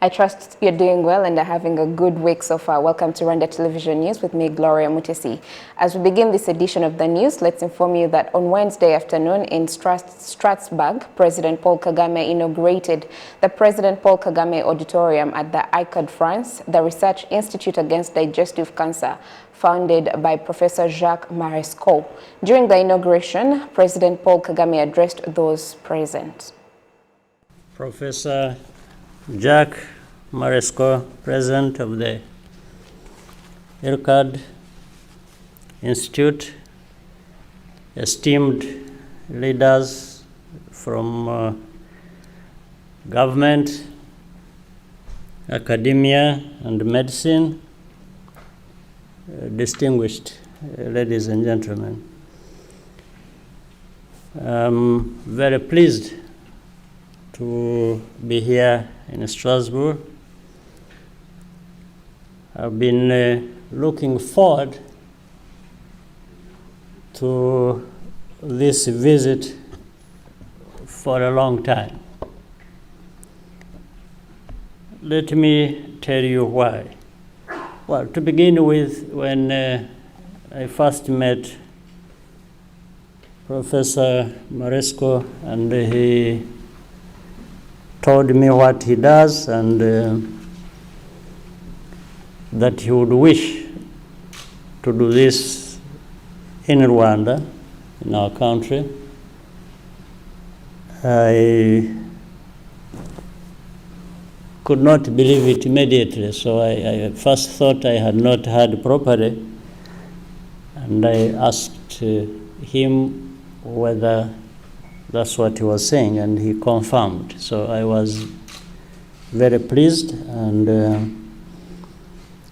I trust you're doing well and are having a good week so far. Welcome to Rwanda Television News with me, Gloria Mutesi. As we begin this edition of the news, let's inform you that on Wednesday afternoon in Strasbourg, President Paul Kagame inaugurated the President Paul Kagame Auditorium at the ICAD France, the Research Institute Against Digestive Cancer, founded by Professor Jacques Marescot. During the inauguration, President Paul Kagame addressed those present. Professor Jacques Marescot, President of the ICAD Institute, esteemed leaders from government, academia, and medicine, distinguished ladies and gentlemen. I'm very pleased to be here in Strasbourg. I've been looking forward to this visit for a long time. Let me tell you why. Well, to begin with, when I first met Professor Marescot and he told me what he does and that he would wish to do this in Rwanda, in our country. I could not believe it immediately, so I first thought I had not heard properly, and I asked him whether that's what he was saying, and he confirmed. So I was very pleased and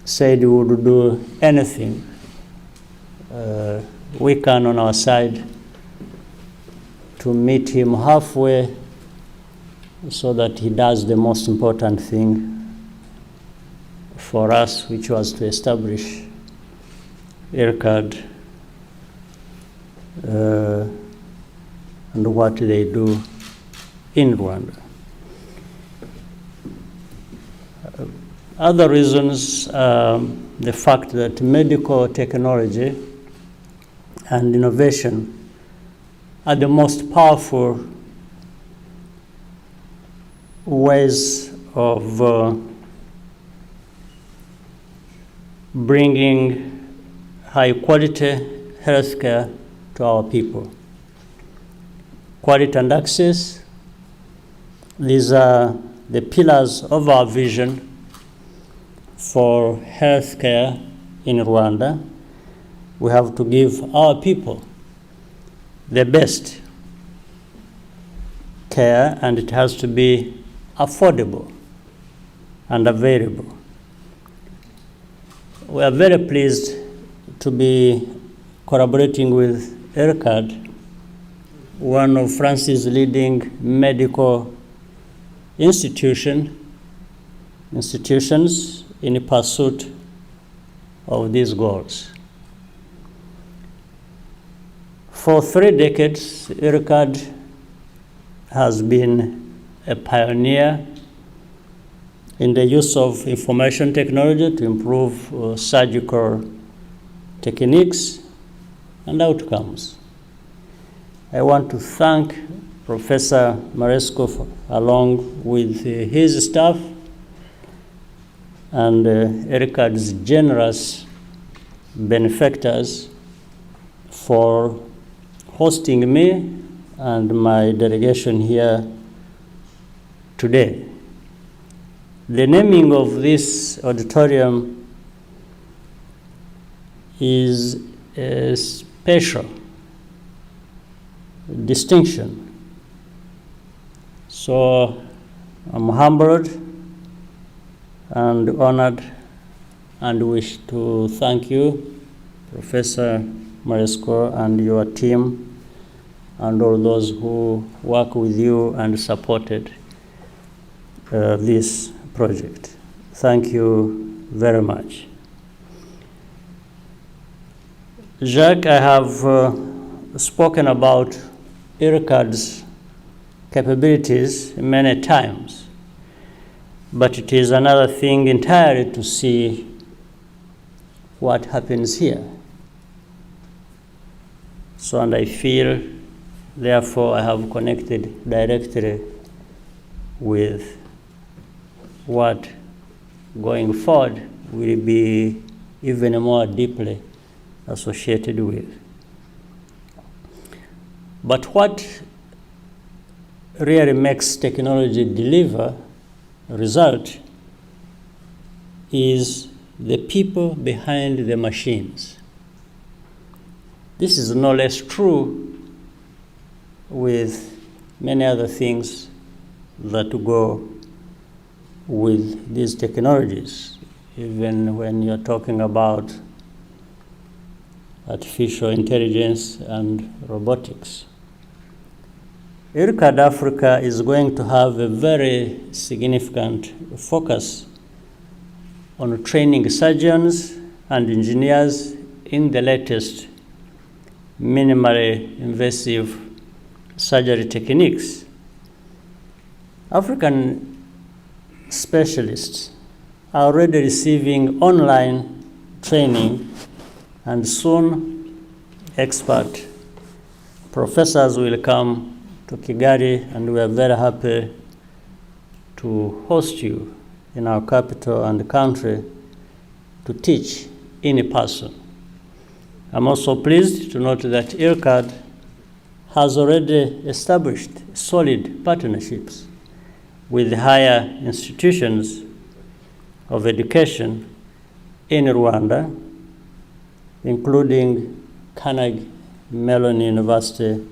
said we would do anything we can on our side to meet him halfway so that he does the most important thing for us, which was to establish ICAD and what they do in Rwanda. Other reasons, the fact that medical technology and innovation are the most powerful ways of bringing high quality healthcare to our people. Quality and access, these are the pillars of our vision for healthcare in Rwanda. We have to give our people the best care, and it has to be affordable and available. We are very pleased to be collaborating with ICAD, one of France's leading medical institutions in pursuit of these goals. For 3 decades, ICAD has been a pioneer in the use of information technology to improve surgical techniques and outcomes. I want to thank Professor Marescot along with his staff and ICAD's generous benefactors for hosting me and my delegation here today. The naming of this auditorium is a special distinction. So I'm humbled and honored and wish to thank you, Professor Marescot, and your team and all those who work with you and supported this project. Thank you very much. Jacques, I have spoken about ICAD's capabilities many times, But it is another thing entirely to see what happens here. So, and I feel, therefore, I have connected directly with what going forward will be even more deeply associated with. But what really makes technology deliver result is the people behind the machines. This is no less true with many other things that go with these technologies, even when you're talking about artificial intelligence and robotics. IRCAD Africa is going to have a very significant focus on training surgeons and engineers in the latest minimally invasive surgery techniques. African specialists are already receiving online training, and soon expert professors will come to Kigali, and we are very happy to host you in our capital and country to teach in person. I'm also pleased to note that IRCAD has already established solid partnerships with higher institutions of education in Rwanda, including Carnegie Mellon University,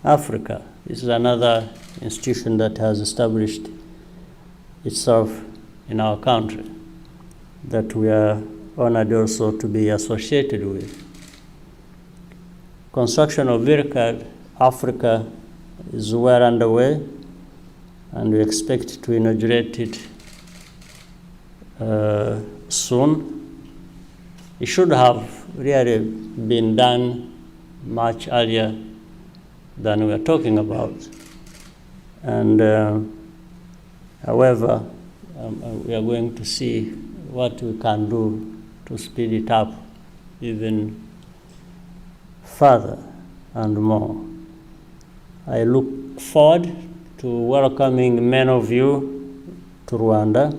Africa. This is another institution that has established itself in our country that we are honored also to be associated with. Construction of IRCAD Africa is well underway, and we expect to inaugurate it soon. It should have really been done much earlier than we are talking about. And however, we are going to see what we can do to speed it up even further and more. I look forward to welcoming many of you to Rwanda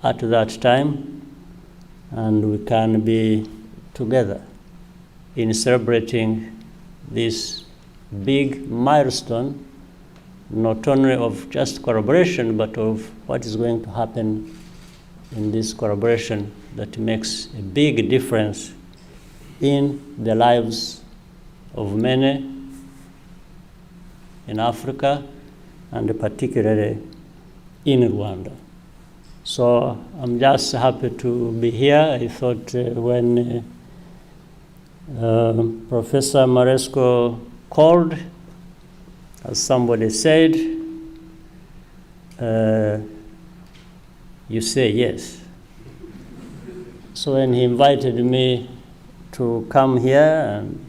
at that time, and we can be together in celebrating this big milestone, not only of just collaboration, but of what is going to happen in this collaboration that makes a big difference in the lives of many in Africa, and particularly in Rwanda. So I'm just happy to be here. I thought when Professor Maresco called, as somebody said, you say yes. So when he invited me to come here and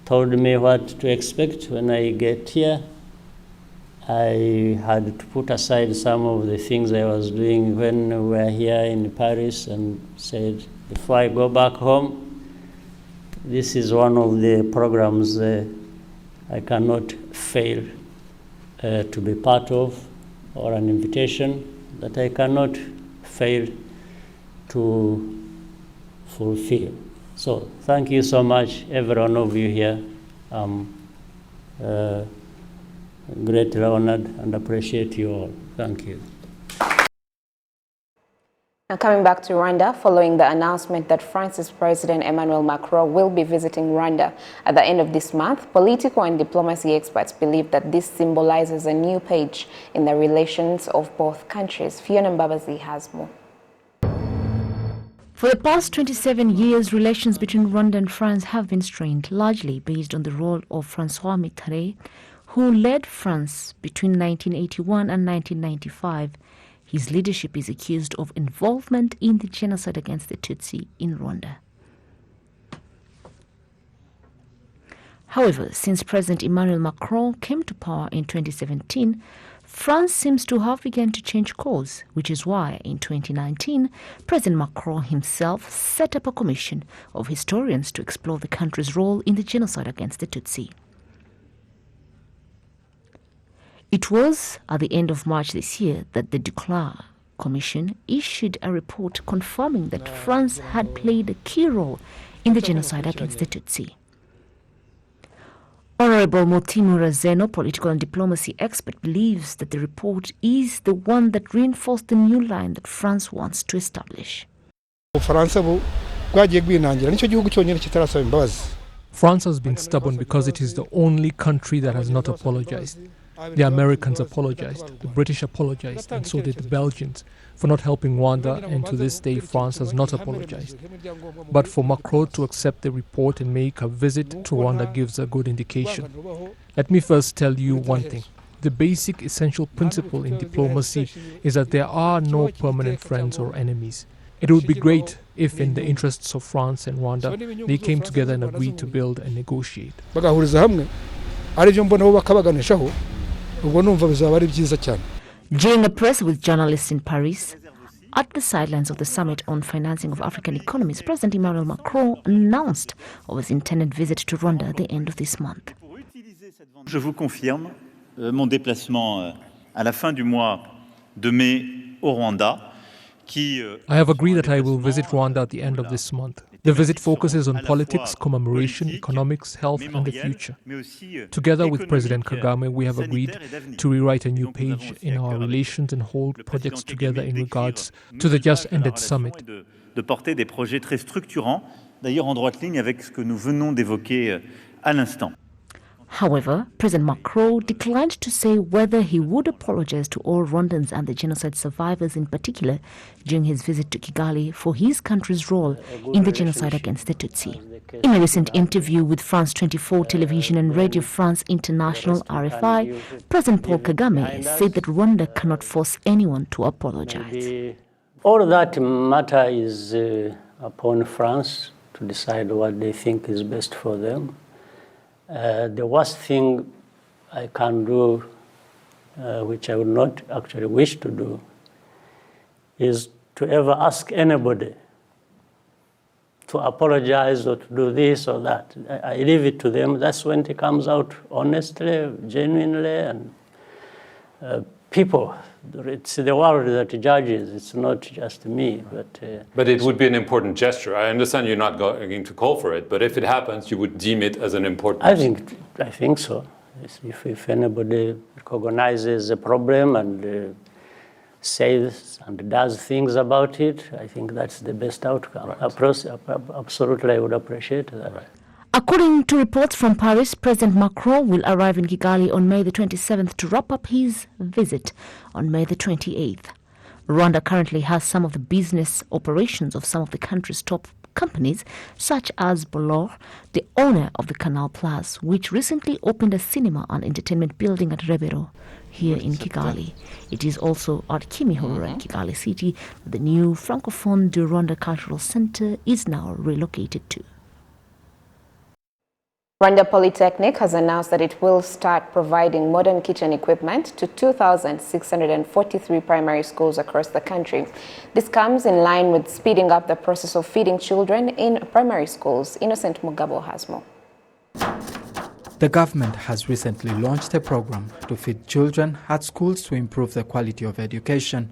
told me what to expect when I get here, I had to put aside some of the things I was doing when we were here in Paris and said, before I go back home, this is one of the programs I cannot fail to be part of, or an invitation that I cannot fail to fulfill. So thank you so much, every one of you here. I'm greatly honored and appreciate you all. Thank you. Now coming back to Rwanda, following the announcement that France's President Emmanuel Macron will be visiting Rwanda at the end of this month, political and diplomacy experts believe that this symbolizes a new page in the relations of both countries. Fiona Mbabazi has more. For the past 27 years, relations between Rwanda and France have been strained, largely based on the role of François Mitterrand, who led France between 1981 and 1995. His leadership is accused of involvement in the genocide against the Tutsi in Rwanda. However, since President Emmanuel Macron came to power in 2017, France seems to have begun to change course, which is why in 2019, President Macron himself set up a commission of historians to explore the country's role in the genocide against the Tutsi. It was at the end of March this year that the Duclos Commission issued a report confirming that France had played a key role in the genocide against the Tutsi. Honorable Mutimura Zeno, political and diplomacy expert, believes that the report is the one that reinforced the new line that France wants to establish. France has been stubborn because it is the only country that has not apologized. The Americans apologized, the British apologized, and so did the Belgians for not helping Rwanda, and to this day France has not apologized. But for Macron to accept the report and make a visit to Rwanda gives a good indication. Let me first tell you one thing. The basic essential principle in diplomacy is that there are no permanent friends or enemies. It would be great if, in the interests of France and Rwanda, they came together and agreed to build and negotiate. During a press with journalists in Paris, at the sidelines of the Summit on Financing of African Economies, President Emmanuel Macron announced of his intended visit to Rwanda at the end of this month. Je vous confirme mon déplacement à la fin du mois de mai au Rwanda. I have agreed that I will visit Rwanda at the end of this month. The visit focuses on politics, commemoration, economics, health, and the future. Together with President Kagame, we have agreed to rewrite a new page in our relations and hold projects together in regards to the just ended summit. De porter des projets très structurants, d'ailleurs en droite ligne avec ce que nous venons d'évoquer à l'instant. However, President Macron declined to say whether he would apologize to all Rwandans and the genocide survivors in particular during his visit to Kigali for his country's role in the genocide against the Tutsi. In a recent interview with France 24 Television and Radio France International RFI, President Paul Kagame said that Rwanda cannot force anyone to apologize. All that matter is upon France to decide what they think is best for them. The worst thing I can do, which I would not actually wish to do, is to ever ask anybody to apologize or to do this or that. I leave it to them. That's when it comes out honestly, genuinely, and people. It's the world that judges. It's not just me. But it would be an important gesture. I understand you're not going to call for it, but if it happens, you would deem it as an important. I think so. If anybody recognizes the problem and says and does things about it, I think that's the best outcome. Right. Absolutely, I would appreciate that. Right. According to reports from Paris, President Macron will arrive in Kigali on May the 27th to wrap up his visit on May the 28th. Rwanda currently has some of the business operations of some of the country's top companies, such as Bulletin, the owner of the Canal Plus, which recently opened a cinema and entertainment building at Rebero, here in Kigali. It is also at Kimihurura in Kigali City that the new Francophone du Rwanda Cultural Center is now relocated to. Rwanda Polytechnic has announced that it will start providing modern kitchen equipment to 2,643 primary schools across the country. This comes in line with speeding up the process of feeding children in primary schools. Innocent Mugabo has more. The government has recently launched a program to feed children at schools to improve the quality of education.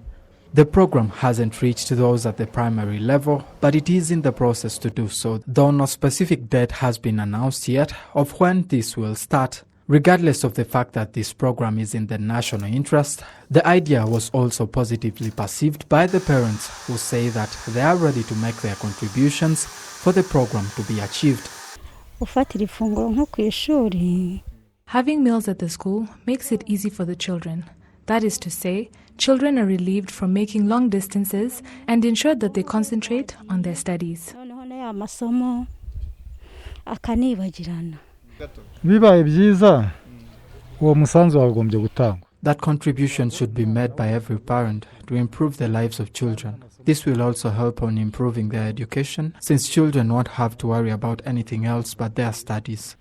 The program hasn't reached those at the primary level, but it is in the process to do so, though no specific date has been announced yet of when this will start. Regardless of the fact that this program is in the national interest, the idea was also positively perceived by the parents, who say that they are ready to make their contributions for the program to be achieved. Having meals at the school makes it easy for the children. That is to say, children are relieved from making long distances and ensured that they concentrate on their studies. That contribution should be made by every parent to improve the lives of children. This will also help on improving their education, since children won't have to worry about anything else but their studies.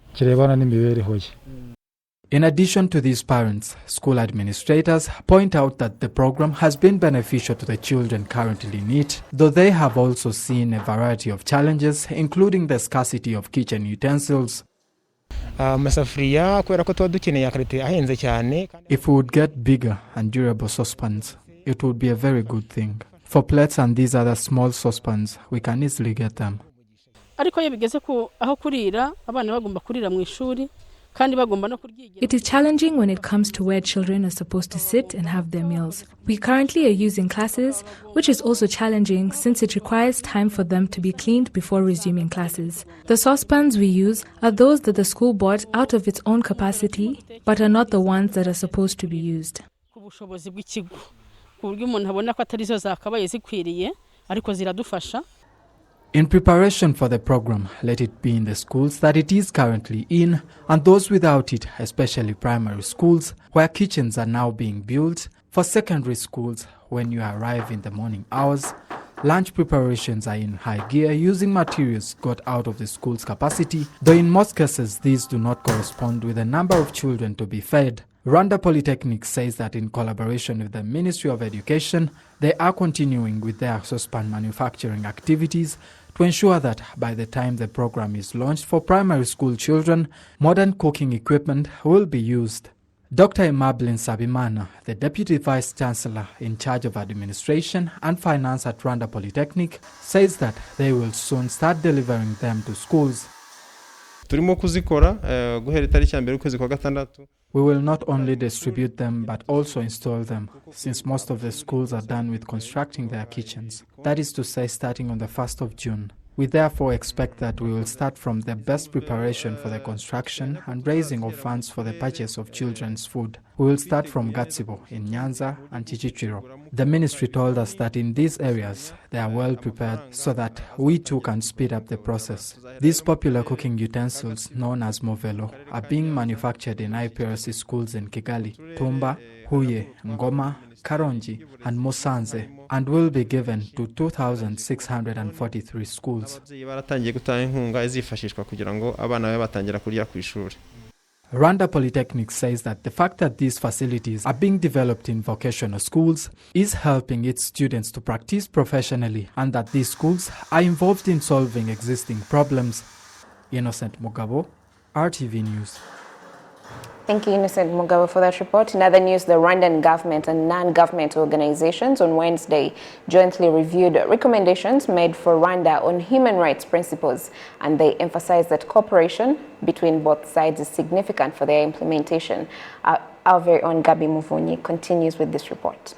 In addition to these parents, school administrators point out that the program has been beneficial to the children currently in it, though they have also seen a variety of challenges, including the scarcity of kitchen utensils. If we would get bigger and durable saucepans, it would be a very good thing. For plates and these other small saucepans, we can easily get them. It is challenging when it comes to where children are supposed to sit and have their meals. We currently are using classes, which is also challenging since it requires time for them to be cleaned before resuming classes. The saucepans we use are those that the school bought out of its own capacity, but are not the ones that are supposed to be used. In preparation for the program, let it be in the schools that it is currently in, and those without it, especially primary schools, where kitchens are now being built. For secondary schools, when you arrive in the morning hours, lunch preparations are in high gear using materials got out of the school's capacity, though in most cases these do not correspond with the number of children to be fed. Rwanda Polytechnic says that in collaboration with the Ministry of Education, they are continuing with their saucepan manufacturing activities to ensure that by the time the program is launched for primary school children, modern cooking equipment will be used. Dr. Emablin Sabimana, the Deputy Vice Chancellor in charge of Administration and Finance at Rwanda Polytechnic, says that they will soon start delivering them to schools. We will not only distribute them but also install them, since most of the schools are done with constructing their kitchens. That is to say, starting on the 1st of June. We therefore expect that we will start from the best preparation for the construction and raising of funds for the purchase of children's food. We will start from Gatsibo in Nyanza and Chichichiro. The ministry told us that in these areas they are well prepared so that we too can speed up the process. These popular cooking utensils, known as movelo, are being manufactured in IPRC schools in Kigali, Tumba, Huye, Ngoma, Karongi and Musanze, and will be given to 2,643 schools. Rwanda Polytechnic says that the fact that these facilities are being developed in vocational schools is helping its students to practice professionally, and that these schools are involved in solving existing problems. Innocent Mugabo, RTV News. Thank you, Innocent Mugabo, for that report. In other news, the Rwandan government and non-government organizations on Wednesday jointly reviewed recommendations made for Rwanda on human rights principles, and they emphasized that cooperation between both sides is significant for their implementation. Our very own Gabi Muvunyi continues with this report.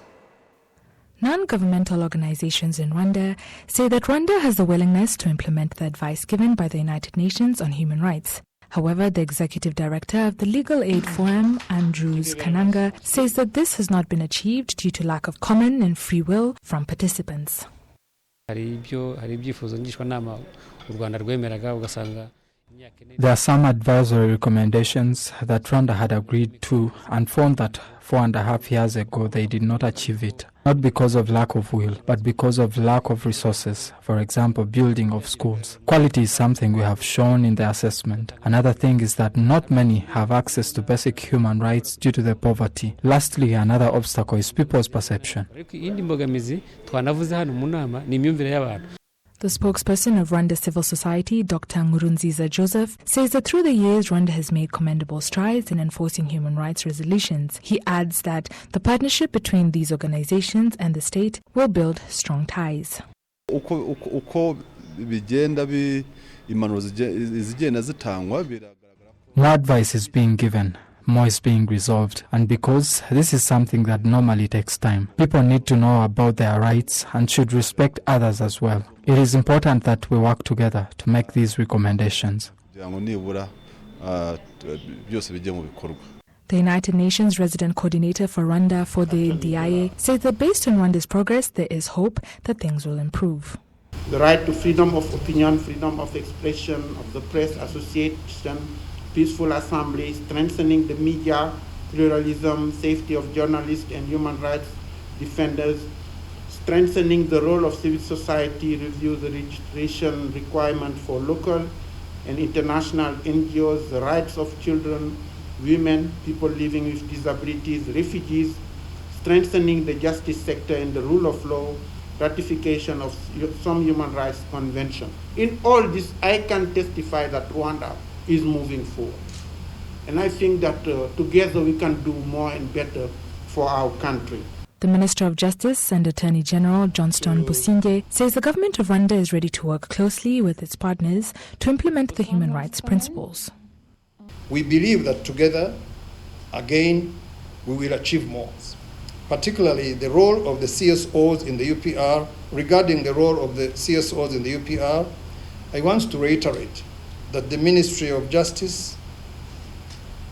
Non-governmental organizations in Rwanda say that Rwanda has the willingness to implement the advice given by the United Nations on human rights. However, the executive director of the Legal Aid Forum, Andrews Kananga, says that this has not been achieved due to lack of common and free will from participants. There are some advisory recommendations that Rwanda had agreed to and found that 4.5 years ago they did not achieve it. Not because of lack of will, but because of lack of resources. For example, building of schools. Quality is something we have shown in the assessment. Another thing is that not many have access to basic human rights due to the poverty. Lastly, another obstacle is people's perception. The spokesperson of Rwanda Civil Society, Dr. Nkurunziza Joseph, says that through the years, Rwanda has made commendable strides in enforcing human rights resolutions. He adds that the partnership between these organizations and the state will build strong ties. More advice is being given. More is being resolved, and because this is something that normally takes time, people need to know about their rights and should respect others as well. It is important that we work together to make these recommendations. The United Nations resident coordinator for Rwanda for the DIA says that based on Rwanda's progress, there is hope that things will improve. The right to freedom of opinion, freedom of expression of the press, association, peaceful assembly, strengthening the media, pluralism, safety of journalists and human rights defenders, strengthening the role of civil society, review the registration requirement for local and international NGOs, the rights of children, women, people living with disabilities, refugees, strengthening the justice sector and the rule of law, ratification of some human rights convention. In all this, I can testify that Rwanda is moving forward. And I think that together we can do more and better for our country. The Minister of Justice and Attorney General Johnston Busingye says the government of Rwanda is ready to work closely with its partners to implement the human rights principles. We believe that together, again, we will achieve more. Particularly the role of the CSOs in the UPR. Regarding the role of the CSOs in the UPR, I want to reiterate that the Ministry of Justice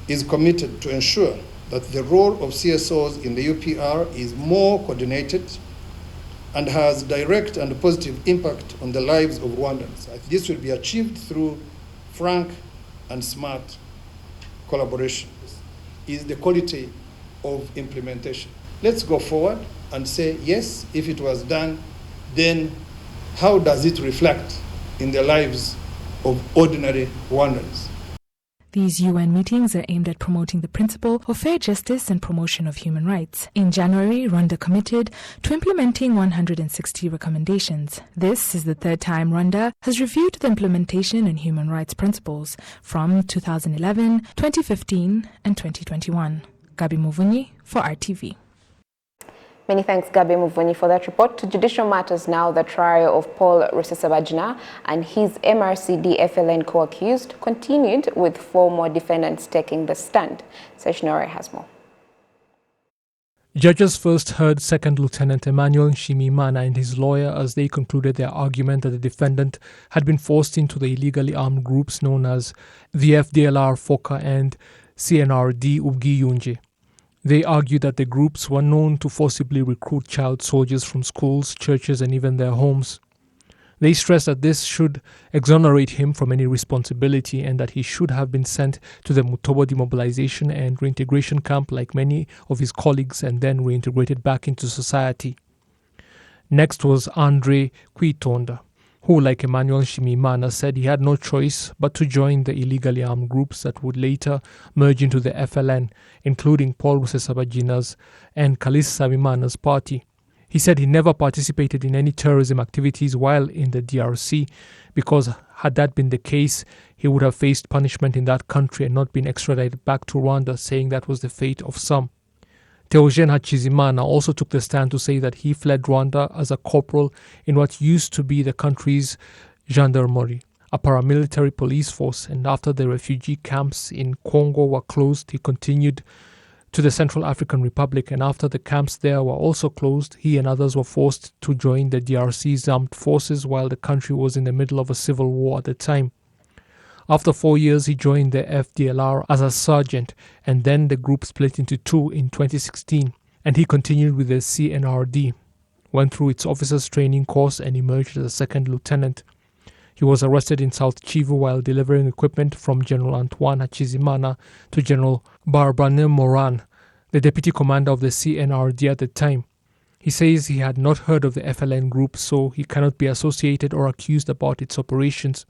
is committed to ensure that the role of CSOs in the UPR is more coordinated and has direct and positive impact on the lives of Rwandans. This will be achieved through frank and smart collaboration. Is the quality of implementation. Let's go forward and say, yes, if it was done, then how does it reflect in the lives of ordinary Rwandans? These UN meetings are aimed at promoting the principle of fair justice and promotion of human rights. In January, Rwanda committed to implementing 160 recommendations. This is the third time Rwanda has reviewed the implementation and human rights principles from 2011, 2015, and 2021. Gabi Muvunyi for RTV. Many thanks, Gabi Muvunyi, for that report. To judicial matters now, the trial of Paul Rusesabagina and his MRCD FLN co-accused continued, with 4 more defendants taking the stand. Sessionore has more. Judges first heard Second Lieutenant Emmanuel Nshimiyimana and his lawyer as they concluded their argument that the defendant had been forced into the illegally armed groups known as the FDLR FOCA and CNRD Ubwiyunge. They argued that the groups were known to forcibly recruit child soldiers from schools, churches, and even their homes. They stressed that this should exonerate him from any responsibility and that he should have been sent to the Mutobo demobilization and reintegration camp like many of his colleagues and then reintegrated back into society. Next was Andre Kwitonda, who, like Emmanuel Nshimiyimana, said he had no choice but to join the illegally armed groups that would later merge into the FLN, including Paul Rusesabagina's and Kalisa Sabimana's party. He said he never participated in any terrorism activities while in the DRC because had that been the case, he would have faced punishment in that country and not been extradited back to Rwanda, saying that was the fate of some. Theogene Hakizimana also took the stand to say that he fled Rwanda as a corporal in what used to be the country's gendarmerie, a paramilitary police force, and after the refugee camps in Congo were closed, he continued to the Central African Republic, and after the camps there were also closed, he and others were forced to join the DRC's armed forces while the country was in the middle of a civil war at the time. After 4 years, he joined the FDLR as a sergeant, and then the group split into 2 in 2016, and he continued with the CNRD, went through its officers' training course, and emerged as a second lieutenant. He was arrested in South Kivu while delivering equipment from General Antoine Hakizimana to General Barbane Moran, the deputy commander of the CNRD at the time. He says he had not heard of the FLN group, so he cannot be associated or accused about its operations.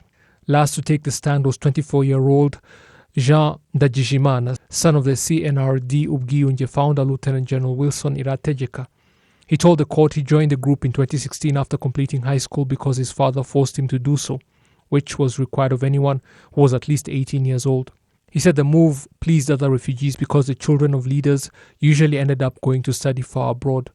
Last to take the stand was 24-year-old Jean Ndagijimana, son of the CNRD Ubwiyunge founder Lieutenant General Wilson Irategeka. He told the court he joined the group in 2016 after completing high school because his father forced him to do so, which was required of anyone who was at least 18 years old. He said the move pleased other refugees because the children of leaders usually ended up going to study far abroad.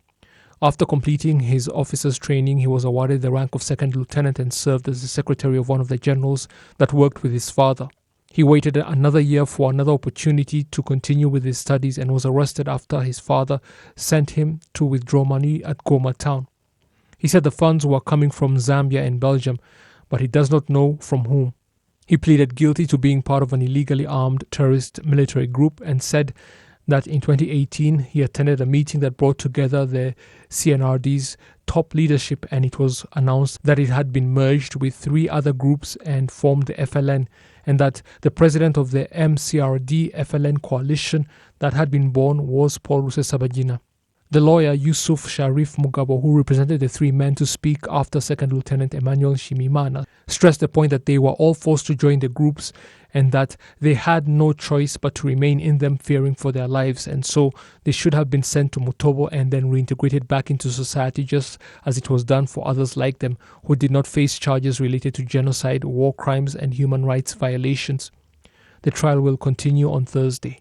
After completing his officer's training, he was awarded the rank of second lieutenant and served as the secretary of one of the generals that worked with his father. He waited another year for another opportunity to continue with his studies and was arrested after his father sent him to withdraw money at Goma town. He said the funds were coming from Zambia and Belgium, but he does not know from whom. He pleaded guilty to being part of an illegally armed terrorist military group and said that in 2018 he attended a meeting that brought together the CNRD's top leadership, and it was announced that it had been merged with 3 other groups and formed the FLN, and that the president of the MCRD FLN coalition that had been born was Paul Rusesabagina. The lawyer Yusuf Sharif Mugabo, who represented the 3 men to speak after Second Lieutenant Emmanuel Nshimiyimana, stressed the point that they were all forced to join the groups and that they had no choice but to remain in them, fearing for their lives, and so they should have been sent to Mutobo and then reintegrated back into society, just as it was done for others like them who did not face charges related to genocide, war crimes, and human rights violations. The trial will continue on Thursday.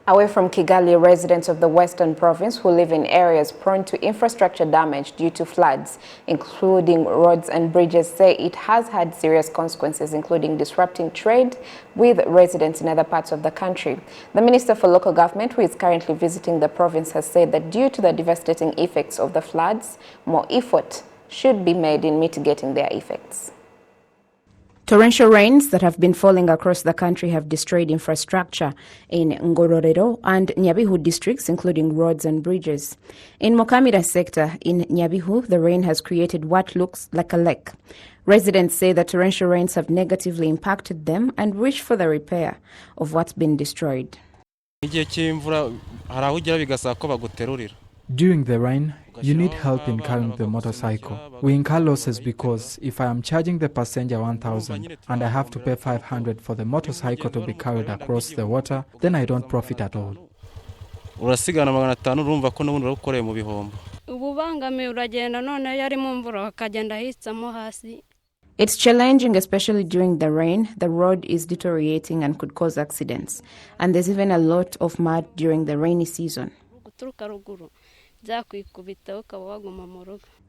Away from Kigali, residents of the Western Province who live in areas prone to infrastructure damage due to floods, including roads and bridges, say it has had serious consequences, including disrupting trade with residents in other parts of the country. The Minister for Local Government, who is currently visiting the province, has said that due to the devastating effects of the floods, more effort should be made in mitigating their effects. Torrential rains that have been falling across the country have destroyed infrastructure in Ngororero and Nyabihu districts, including roads and bridges. In Mokamira sector in Nyabihu, the rain has created what looks like a lake. Residents say that torrential rains have negatively impacted them and wish for the repair of what's been destroyed. During the rain, you need help in carrying the motorcycle. We incur losses because if I am charging the passenger 1,000 and I have to pay 500 for the motorcycle to be carried across the water, then I don't profit at all. It's challenging, especially during the rain. The road is deteriorating and could cause accidents. And there's even a lot of mud during the rainy season.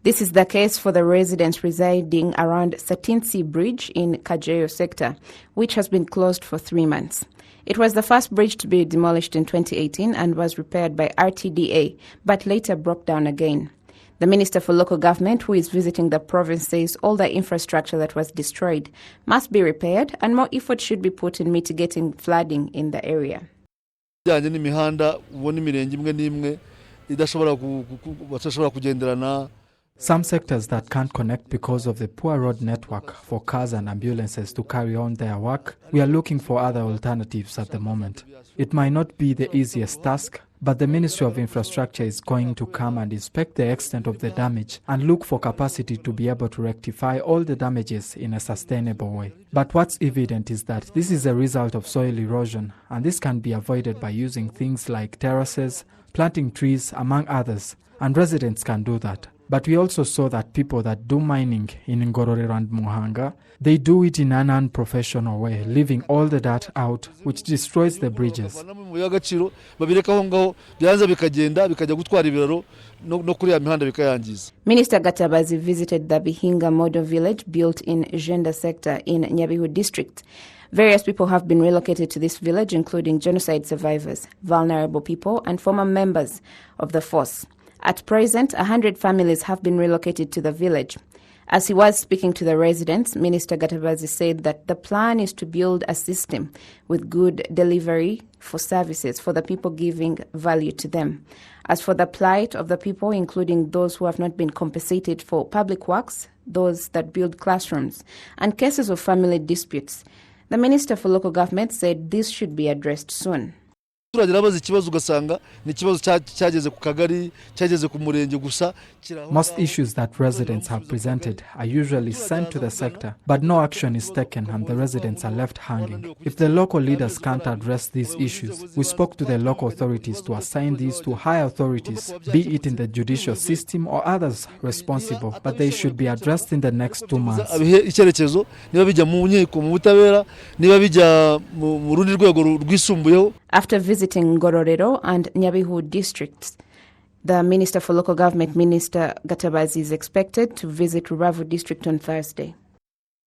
This is the case for the residents residing around Satinsi Bridge in Kajeyo sector, which has been closed for 3 months. It was the first bridge to be demolished in 2018 and was repaired by RTDA, but later broke down again. The Minister for Local Government, who is visiting the province, says all the infrastructure that was destroyed must be repaired and more effort should be put in mitigating flooding in the area. Some sectors that can't connect because of the poor road network for cars and ambulances to carry on their work, we are looking for other alternatives at the moment. It might not be the easiest task, but the Ministry of Infrastructure is going to come and inspect the extent of the damage and look for capacity to be able to rectify all the damages in a sustainable way. But what's evident is that this is a result of soil erosion, and this can be avoided by using things like terraces, planting trees, among others, and residents can do that. But we also saw that people that do mining in Ngororero and Muhanga, they do it in an unprofessional way, leaving all the dirt out, which destroys the bridges. Minister Gatabazi visited the Bihinga model village built in Jenda sector in Nyabihu district. Various people have been relocated to this village, including genocide survivors, vulnerable people, and former members of the force. At present, 100 families have been relocated to the village. As he was speaking to the residents, Minister Gatabazi said that the plan is to build a system with good delivery for services for the people giving value to them. As for the plight of the people, including those who have not been compensated for public works, those that build classrooms, and cases of family disputes, the Minister for Local Government said this should be addressed soon. Most issues that residents have presented are usually sent to the sector, but no action is taken and the residents are left hanging. If the local leaders can't address these issues, we spoke to the local authorities to assign these to higher authorities, be it in the judicial system or others responsible, but they should be addressed in the next 2 months. After visiting Ngororero and Nyabihu districts, the Minister for Local Government, Minister Gatabazi, is expected to visit Rubavu district on Thursday.